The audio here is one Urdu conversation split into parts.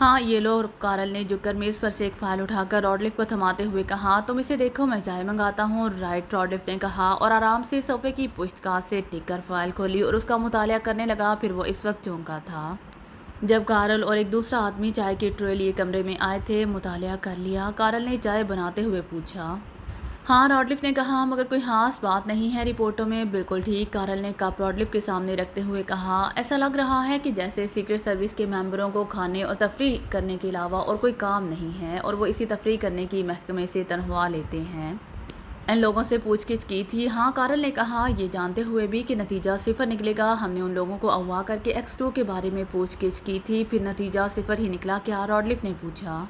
ہاں یہ لو، کارل نے جھک کر میز پر سے ایک فائل اٹھا کر راڈلف کو تھماتے ہوئے کہا، تم اسے دیکھو، میں چائے منگاتا ہوں۔ رائٹ، راڈلف نے کہا اور آرام سے صوفے کی پشت کاٹ سے ٹک کر فائل کھولی اور اس کا مطالعہ کرنے لگا۔ پھر وہ اس وقت چونکا تھا جب کارل اور ایک دوسرا آدمی چائے کی ٹرے لیے کمرے میں آئے تھے۔ مطالعہ کر لیا؟ کارل نے چائے بناتے ہوئے پوچھا۔ ہاں، راڈلف نے کہا، مگر کوئی خاص بات نہیں ہے رپورٹوں میں۔ بالکل ٹھیک، کارل نے کپ راڈلف کے سامنے رکھتے ہوئے کہا، ایسا لگ رہا ہے کہ جیسے سیکرٹ سروس کے ممبروں کو کھانے اور تفریح کرنے کے علاوہ اور کوئی کام نہیں ہے اور وہ اسی تفریح کرنے کی محکمے سے تنخواہ لیتے ہیں۔ ان لوگوں سے پوچھ گچھ کی تھی؟ ہاں، کارل نے کہا، یہ جانتے ہوئے بھی کہ نتیجہ صفر نکلے گا۔ ہم نے ان لوگوں کو اغوا کر کے X2 کے بارے میں پوچھ گچھ کی تھی، پھر نتیجہ صفر ہی نکلا کیا؟ راڈلف نے پوچھا۔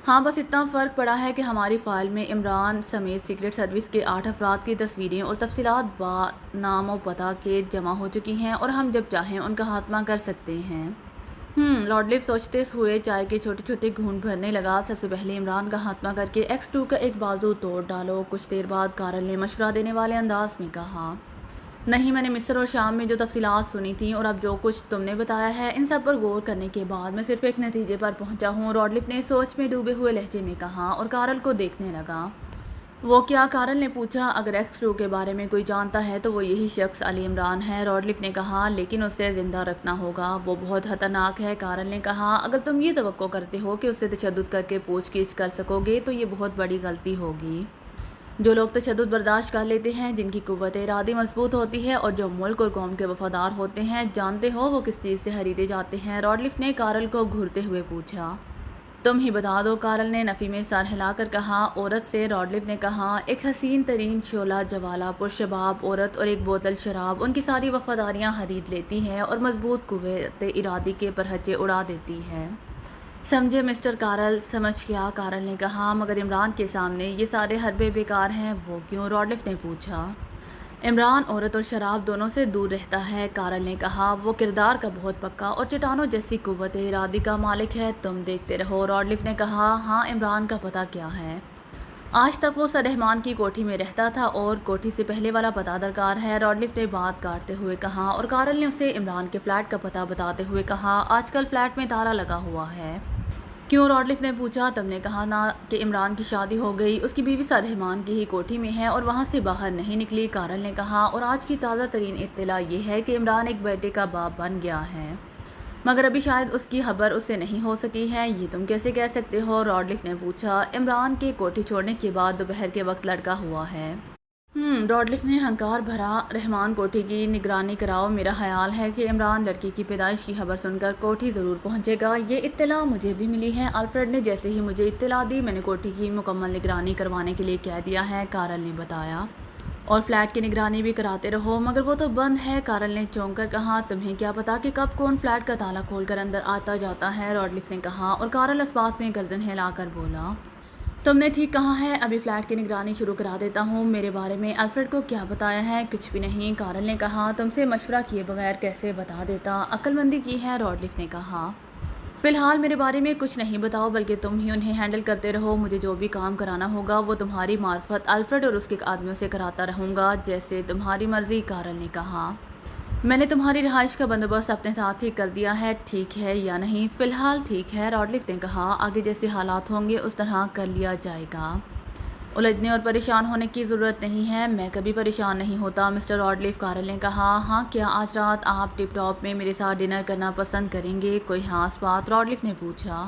ہاں، بس اتنا فرق پڑا ہے کہ ہماری فائل میں عمران سمیت سیکرٹ سروس کے 8 افراد کی تصویریں اور تفصیلات نام و پتہ کے جمع ہو چکی ہیں اور ہم جب چاہیں ان کا خاتمہ کر سکتے ہیں۔ راڈلف سوچتے ہوئے چائے کے چھوٹے چھوٹے گھونٹ بھرنے لگا۔ سب سے پہلے عمران کا خاتمہ کر کے X2 کا ایک بازو توڑ ڈالو۔ کچھ دیر بعد کارل نے مشورہ دینے والے انداز میں کہا، نہیں، میں نے مصر اور شام میں جو تفصیلات سنی تھیں اور اب جو کچھ تم نے بتایا ہے، ان سب پر غور کرنے کے بعد میں صرف ایک نتیجے پر پہنچا ہوں۔ راڈلف نے سوچ میں ڈوبے ہوئے لہجے میں کہا اور کارل کو دیکھنے لگا۔ وہ کیا؟ کارل نے پوچھا۔ اگر X2 کے بارے میں کوئی جانتا ہے تو وہ یہی شخص علی عمران ہے، راڈلف نے کہا، لیکن اسے زندہ رکھنا ہوگا، وہ بہت خطرناک ہے۔ کارل نے کہا، اگر تم یہ توقع کرتے ہو کہ اس سے تشدد کر کے پوچھ گچھ کر سکو گے تو یہ بہت بڑی غلطی ہوگی۔ جو لوگ تشدد برداشت کر لیتے ہیں، جن کی قوت ارادی مضبوط ہوتی ہے اور جو ملک اور قوم کے وفادار ہوتے ہیں، جانتے ہو وہ کس چیز سے خریدے جاتے ہیں؟ راڈلف نے کارل کو گھورتے ہوئے پوچھا۔ تم ہی بتا دو، کارل نے نفی میں سر ہلا کر کہا۔ عورت سے، راڈلف نے کہا، ایک حسین ترین شعلہ جوالہ پرشباب عورت اور ایک بوتل شراب ان کی ساری وفاداریاں خرید لیتی ہے اور مضبوط قوت ارادی کے پرچے اڑا دیتی ہے۔ سمجھے مسٹر کارل؟ سمجھ گیا، کارل نے کہا، مگر عمران کے سامنے یہ سارے حربے بیکار ہیں۔ وہ کیوں؟ راڈلف نے پوچھا۔ عمران عورت اور شراب دونوں سے دور رہتا ہے، کارل نے کہا، وہ کردار کا بہت پکا اور چٹانوں جیسی قوت ارادی کا مالک ہے۔ تم دیکھتے رہو، راڈلف نے کہا۔ ہاں، عمران کا پتہ کیا ہے؟ آج تک وہ سر رحمان کی کوٹھی میں رہتا تھا اور کوٹھی سے پہلے والا پتہ درکار ہے، راڈلف نے بات کاٹتے ہوئے کہا اور کارل نے اسے عمران کے فلیٹ کا پتہ بتاتے ہوئے کہا، آج کل فلیٹ میں تالا لگا ہوا ہے۔ کیوں؟ راڈلف نے پوچھا۔ تم نے کہا نا کہ عمران کی شادی ہو گئی، اس کی بیوی سر رحمان کی ہی کوٹھی میں ہے اور وہاں سے باہر نہیں نکلی، کارل نے کہا، اور آج کی تازہ ترین اطلاع یہ ہے کہ عمران ایک بیٹے کا باپ بن گیا ہے، مگر ابھی شاید اس کی خبر اس سے نہیں ہو سکی ہے۔ یہ تم کیسے کہہ سکتے ہو؟ راڈلف نے پوچھا۔ عمران کے کوٹھی چھوڑنے کے بعد دوپہر کے وقت لڑکا ہوا ہے۔ راڈلف نے ہنکار بھرا۔ رحمان کوٹھی کی نگرانی کراؤ، میرا خیال ہے کہ عمران لڑکی کی پیدائش کی خبر سن کر کوٹھی ضرور پہنچے گا۔ یہ اطلاع مجھے بھی ملی ہے، الفریڈ نے جیسے ہی مجھے اطلاع دی میں نے کوٹھی کی مکمل نگرانی کروانے کے لیے کہہ دیا ہے، کارل نے بتایا، اور فلیٹ کی نگرانی بھی کراتے رہو۔ مگر وہ تو بند ہے، کارل نے چونک کر کہا، تمہیں کیا پتا کہ کب کون فلیٹ کا تالا کھول کر اندر آتا جاتا ہے، راڈلف نے کہا، اور کارل اس بات میں گردن ہلا کر بولا، تم نے ٹھیک کہا ہے، ابھی فلیٹ کی نگرانی شروع کرا دیتا ہوں۔ میرے بارے میں الفریڈ کو کیا بتایا ہے؟ کچھ بھی نہیں، کارل نے کہا، تم سے مشورہ کیے بغیر کیسے بتا دیتا؟ عقل مندی کی ہے، راڈلف نے کہا، فی الحال میرے بارے میں کچھ نہیں بتاؤ، بلکہ تم ہی انہیں ہینڈل کرتے رہو، مجھے جو بھی کام کرانا ہوگا وہ تمہاری معرفت الفریڈ اور اس کے آدمیوں سے کراتا رہوں گا، جیسے تمہاری مرضی، کارل نے کہا، میں نے تمہاری رہائش کا بندوبست اپنے ساتھ ہی کر دیا ہے، ٹھیک ہے یا نہیں؟ فی الحال ٹھیک ہے، راڈلف نے کہا، آگے جیسے حالات ہوں گے اس طرح کر لیا جائے گا، الجھنے اور پریشان ہونے کی ضرورت نہیں ہے۔ میں کبھی پریشان نہیں ہوتا مسٹر راڈلف، کارل نے کہا۔ ہاں، کیا آج رات آپ ٹپ ٹاپ میں میرے ساتھ ڈنر کرنا پسند کریں گے؟ کوئی خاص بات؟ راڈلف نے پوچھا۔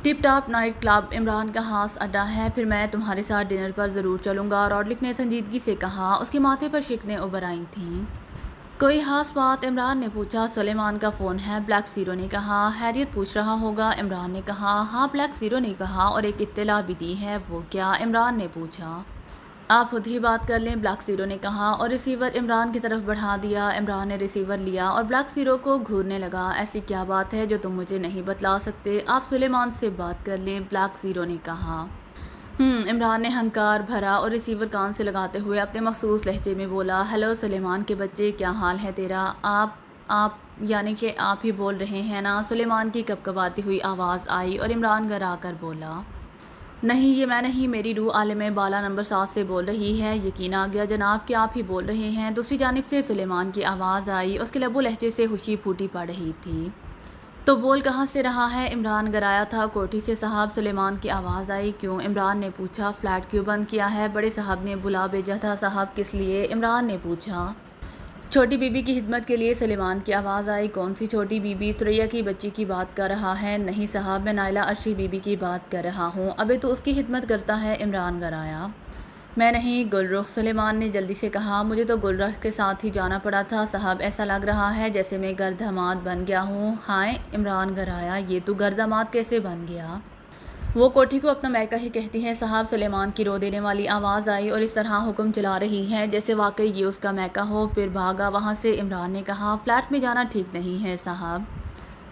ٹپ ٹاپ نائٹ کلب عمران کا خاص اڈا ہے، پھر میں تمہارے ساتھ ڈنر پر ضرور چلوں گا، راڈلف نے سنجیدگی سے کہا، اس کے ماتھے پر شکنیں ابھر آئی تھیں۔ کوئی خاص بات؟ عمران نے پوچھا۔ سلیمان کا فون ہے، بلیک زیرو نے کہا، خیریت پوچھ رہا ہوگا، عمران نے کہا۔ ہاں، بلیک زیرو نے کہا، اور ایک اطلاع بھی دی ہے۔ وہ کیا؟ عمران نے پوچھا۔ آپ خود ہی بات کر لیں، بلیک زیرو نے کہا، اور ریسیور عمران کی طرف بڑھا دیا۔ عمران نے ریسیور لیا اور بلیک زیرو کو گھورنے لگا۔ ایسی کیا بات ہے جو تم مجھے نہیں بتلا سکتے؟ آپ سلیمان سے بات کر لیں، بلیک زیرو نے کہا۔ عمران نے ہنکار بھرا اور ریسیور کان سے لگاتے ہوئے اپنے مخصوص لہجے میں بولا، ہیلو سلیمان کے بچے، کیا حال ہے تیرا؟ آپ یعنی کہ آپ ہی بول رہے ہیں نا؟ سلیمان کی کپکپاتی ہوئی آواز آئی اور عمران گھر آ کر بولا، نہیں، یہ میں نہیں، میری روح عالم بالا نمبر 7 سے بول رہی ہے۔ یقین آ گیا جناب کہ آپ ہی بول رہے ہیں۔ دوسری جانب سے سلیمان کی آواز آئی، اس کے لب و لہجے سے خوشی پھوٹی پڑ رہی تھی۔ تو بول کہاں سے رہا ہے؟ عمران گرایا تھا کوٹھی سے صاحب، سلیمان کی آواز آئی۔ کیوں؟ عمران نے پوچھا۔ فلیٹ کیوں بند کیا ہے؟ بڑے صاحب نے بلا بھیجا تھا صاحب۔ کس لیے؟ عمران نے پوچھا۔ چھوٹی بی بی کی خدمت کے لیے، سلیمان کی آواز آئی۔ کون سی چھوٹی بی بی؟ ثریا کی بچی کی بات کر رہا ہے؟ نہیں صاحب، میں نائلہ عرشی بی بی کی بات کر رہا ہوں۔ ابے تو اس کی خدمت کرتا ہے؟ عمران گرایا۔ میں نہیں، گل رخ، سلیمان نے جلدی سے کہا۔ مجھے تو گل رخ کے ساتھ ہی جانا پڑا تھا صاحب، ایسا لگ رہا ہے جیسے میں گرداماد بن گیا ہوں۔ ہائے! عمران گرایا، یہ تو گرداماد کیسے بن گیا؟ وہ کوٹھی کو اپنا میکہ ہی کہتی ہے صاحب، سلیمان کی رو دینے والی آواز آئی، اور اس طرح حکم چلا رہی ہے جیسے واقعی یہ اس کا میکہ ہو۔ پھر بھاگا وہاں سے۔ عمران نے کہا، فلیٹ میں جانا ٹھیک نہیں ہے صاحب۔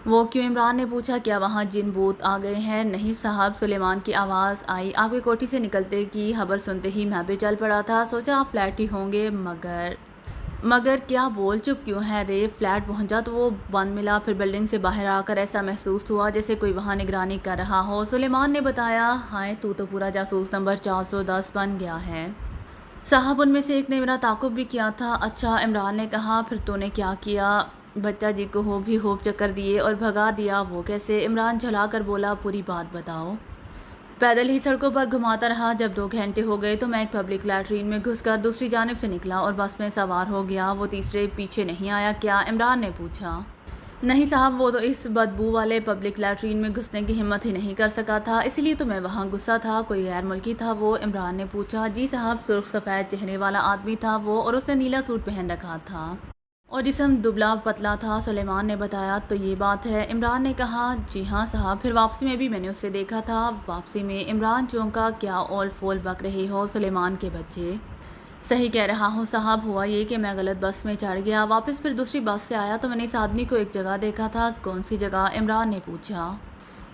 وہ کیوں؟ عمران نے پوچھا۔ کیا وہاں جن بھوت آ گئے ہیں؟ نہیں صاحب، سلیمان کی آواز آئی۔ آپ کی کوٹھی سے نکلتے کی خبر سنتے ہی میں بھی چل پڑا تھا، سوچا آپ فلیٹ ہی ہوں گے، مگر کیا؟ بول چپ کیوں ہے رے؟ فلیٹ پہنچا تو وہ بند ملا، پھر بلڈنگ سے باہر آ کر ایسا محسوس ہوا جیسے کوئی وہاں نگرانی کر رہا ہو۔ سلیمان نے بتایا۔ ہائے، تو پورا جاسوس نمبر 410 بن گیا ہے صاحب، ان میں سے ایک نے میرا تعاقب بھی کیا تھا۔ اچھا، عمران نے کہا، پھر تو نے کیا کیا؟ بچہ جی کو خوب چکر دیے اور بھگا دیا۔ وہ کیسے؟ عمران جھلا کر بولا، پوری بات بتاؤ۔ پیدل ہی سڑکوں پر گھماتا رہا، جب 2 گھنٹے ہو گئے تو میں ایک پبلک لیٹرین میں گھس کر دوسری جانب سے نکلا اور بس میں سوار ہو گیا۔ وہ تیسرے پیچھے نہیں آیا کیا؟ عمران نے پوچھا۔ نہیں صاحب، وہ تو اس بدبو والے پبلک لیٹرین میں گھسنے کی ہمت ہی نہیں کر سکا تھا، اسی لیے تو میں وہاں گھسا تھا۔ کوئی غیر ملکی تھا وہ؟ عمران نے پوچھا۔ جی صاحب، سرخ سفید چہرے والا آدمی تھا وہ، اور اس نے نیلا سوٹ پہن رکھا تھا اور جسم دبلا پتلا تھا، سلیمان نے بتایا۔ تو یہ بات ہے؟ عمران نے کہا۔ جی ہاں صاحب، پھر واپسی میں بھی میں نے اسے دیکھا تھا۔ واپسی میں؟ عمران چونکا۔ کیا اول فول بک رہے ہو سلیمان کے بچے؟ صحیح کہہ رہا ہوں صاحب، ہوا یہ کہ میں غلط بس میں چڑھ گیا، واپس پھر دوسری بس سے آیا تو میں نے اس آدمی کو ایک جگہ دیکھا تھا۔ کون سی جگہ؟ عمران نے پوچھا۔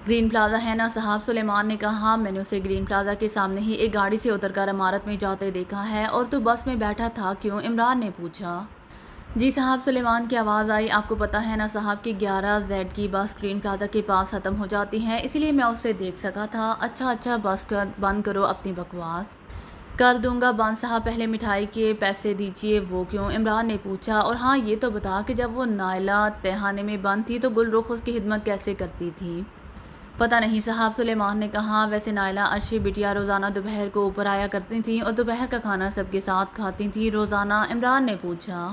گرین پلازا ہے نا صاحب، سلیمان نے کہا۔ میں نے اسے گرین پلازا کے سامنے ہی ایک گاڑی سے اتر کر عمارت میں جاتے دیکھا ہے۔ اور تو بس میں بیٹھا تھا؟ کیوں؟ عمران نے پوچھا۔ جی صاحب، سلیمان کی آواز آئی۔ آپ کو پتہ ہے نا صاحب کہ 11 زیڈ کی بس گرین پلازا کے پاس ختم ہو جاتی ہے، اسی لیے میں اسے دیکھ سکا تھا۔ اچھا بس بند کرو اپنی بکواس۔ کر دوں گا بند صاحب، پہلے مٹھائی کے پیسے دیجیے۔ وہ کیوں؟ عمران نے پوچھا۔ اور ہاں یہ تو بتا کہ جب وہ نائلہ تہھانے میں بند تھی تو گل رخ اس کی خدمت کیسے کرتی تھی؟ پتہ نہیں صاحب، سلیمان نے کہا۔ ویسے نائلہ عرشی بٹیا روزانہ دوپہر کو اوپر آیا کرتی تھیں اور دوپہر کا کھانا سب کے ساتھ کھاتی تھیں روزانہ؟ عمران نے پوچھا۔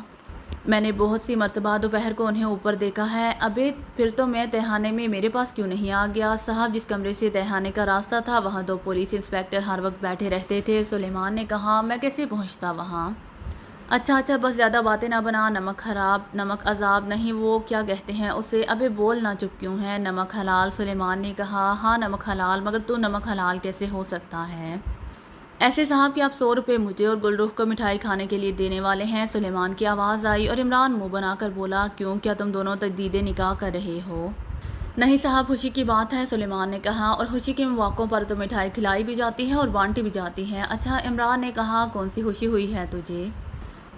میں نے بہت سی مرتبہ دوپہر کو انہیں اوپر دیکھا ہے۔ ابے پھر تو میں تہھانے میں میرے پاس کیوں نہیں آ گیا؟ صاحب، جس کمرے سے تہھانے کا راستہ تھا وہاں 2 پولیس انسپکٹر ہر وقت بیٹھے رہتے تھے، سلیمان نے کہا۔ میں کیسے پہنچتا وہاں؟ اچھا بس زیادہ باتیں نہ بنا، نمک عذاب نہیں، وہ کیا کہتے ہیں اسے؟ ابے بول نہ، چپ کیوں ہے؟ نمک حلال، سلیمان نے کہا۔ ہاں نمک حلال، مگر تو نمک حلال کیسے ہو سکتا ہے؟ ایسے صاحب کہ آپ 100 روپے مجھے اور گل رخ کو مٹھائی کھانے کے لیے دینے والے ہیں، سلیمان کی آواز آئی۔ اور عمران منہ بنا کر بولا، کیوں؟ کیا تم دونوں تجدید نکاح کر رہے ہو؟ نہیں صاحب، خوشی کی بات ہے، سلیمان نے کہا، اور خوشی کے مواقعوں پر تو مٹھائی کھلائی بھی جاتی ہے اور بانٹی بھی جاتی ہے۔ اچھا، عمران نے کہا، کون سی خوشی ہوئی ہے تجھے؟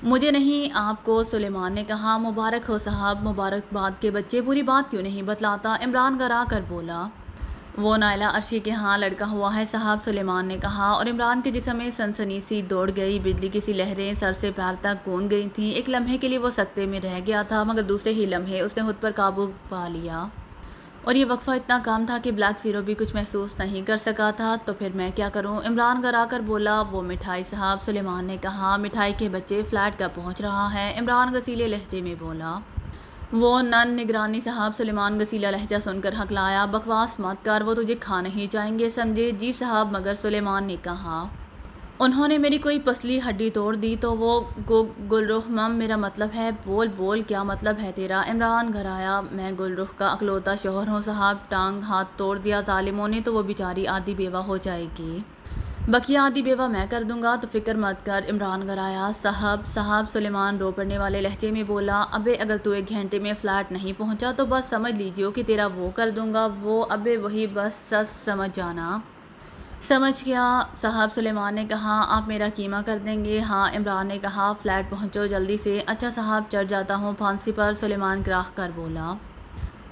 مجھے نہیں، آپ کو، سلیمان نے کہا۔ مبارک ہو صاحب، مبارکباد کے بچے، پوری بات کیوں نہیں بتلاتا؟ عمران گرا کر بولا۔ وہ نائلہ عرشی کے ہاں لڑکا ہوا ہے صاحب، سلیمان نے کہا، اور عمران کے جسم میں سنسنی سی دوڑ گئی، بجلی کی سی لہریں سر سے پیر تک گونج گئی تھیں۔ ایک لمحے کے لیے وہ سکتے میں رہ گیا تھا، مگر دوسرے ہی لمحے اس نے خود پر قابو پا لیا، اور یہ وقفہ اتنا کم تھا کہ بلیک زیرو بھی کچھ محسوس نہیں کر سکا تھا۔ تو پھر میں کیا کروں؟ عمران گرا کر بولا۔ وہ مٹھائی صاحب، سلیمان نے کہا۔ مٹھائی کے بچے، فلیٹ کب پہنچ رہا ہے؟ عمران غصیلے لہجے میں بولا۔ وہ نگرانی صاحب، سلیمان غصیلا لہجہ سن کر ہکلایا۔ بکواس مت کر، وہ تجھے کھا نہیں جائیں گے، سمجھے؟ جی صاحب، مگر، سلیمان نے کہا، انہوں نے میری کوئی پسلی ہڈی توڑ دی تو وہ گل رخ میرا مطلب ہے، بول کیا مطلب ہے تیرا؟ عمران گھرایا۔ میں گل رخ کا اکلوتا شوہر ہوں صاحب، ٹانگ ہاتھ توڑ دیا ظالموں نے تو وہ بیچاری آدھی بیوہ ہو جائے گی، بقیہ آدھی بیوہ میں کر دوں گا، تو فکر مت کر۔ عمران گرایا۔ صاحب، سلیمان رو پڑنے والے لہجے میں بولا۔ ابے اگر تو 1 گھنٹے میں فلیٹ نہیں پہنچا تو بس سمجھ لیجیے کہ تیرا وہ کر دوں گا، وہ، ابے وہی بس سچ سمجھ جانا۔ سمجھ گیا صاحب، سلیمان نے کہا۔ آپ میرا قیمہ کر دیں گے؟ ہاں، عمران نے کہا۔ فلیٹ پہنچو جلدی سے۔ اچھا صاحب، چڑھ جاتا ہوں پھانسی پر، سلیمان گراہ کر بولا۔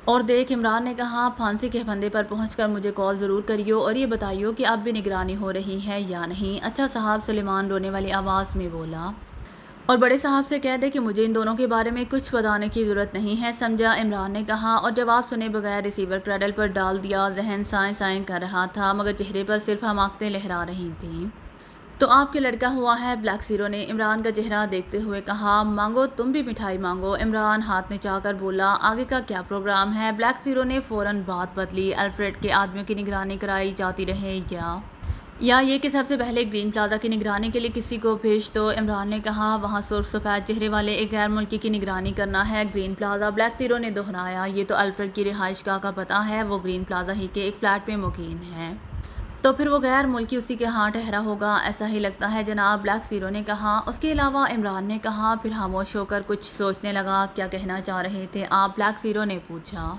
اور دیکھ، عمران نے کہا، پھانسی کے پھندے پر پہنچ کر مجھے کال ضرور کریو اور یہ بتائیو کہ اب بھی نگرانی ہو رہی ہے یا نہیں؟ اچھا صاحب، سلیمان رونے والی آواز میں بولا۔ اور بڑے صاحب سے کہہ دے کہ مجھے ان دونوں کے بارے میں کچھ بتانے کی ضرورت نہیں ہے، سمجھا؟ عمران نے کہا اور جواب سنے بغیر ریسیور کریڈل پر ڈال دیا۔ ذہن سائیں سائیں کر رہا تھا مگر چہرے پر صرف حماقتیں لہرا رہی تھیں۔ تو آپ کے لڑکا ہوا ہے؟ بلیک زیرو نے عمران کا چہرہ دیکھتے ہوئے کہا۔ مانگو، تم بھی مٹھائی مانگو، عمران ہاتھ نچا کر بولا۔ آگے کا کیا پروگرام ہے؟ بلیک زیرو نے فوراً بات بدلی۔ الفریڈ کے آدمیوں کی نگرانی کرائی جاتی رہے یا یہ کہ سب سے پہلے گرین پلازا کی نگرانی کے لیے کسی کو بھیج دو؟ عمران نے کہا۔ وہاں سرخ سفید چہرے والے ایک غیر ملکی کی نگرانی کرنا ہے؟ Green plaza? بلیک زیرو نے دہرایا۔ یہ تو الفریڈ کی رہائش گاہ کا پتہ ہے، وہ گرین پلازا ہی کے ایک فلیٹ میں مقیم ہے۔ تو پھر وہ غیر ملکی اسی کے ہاں ٹھہرا ہوگا؟ ایسا ہی لگتا ہے جناب، بلیک زیرو نے کہا۔ اس کے علاوہ؟ عمران نے کہا، پھر خاموش ہو کر کچھ سوچنے لگا۔ کیا کہنا چاہ رہے تھے آپ؟ بلیک زیرو نے پوچھا۔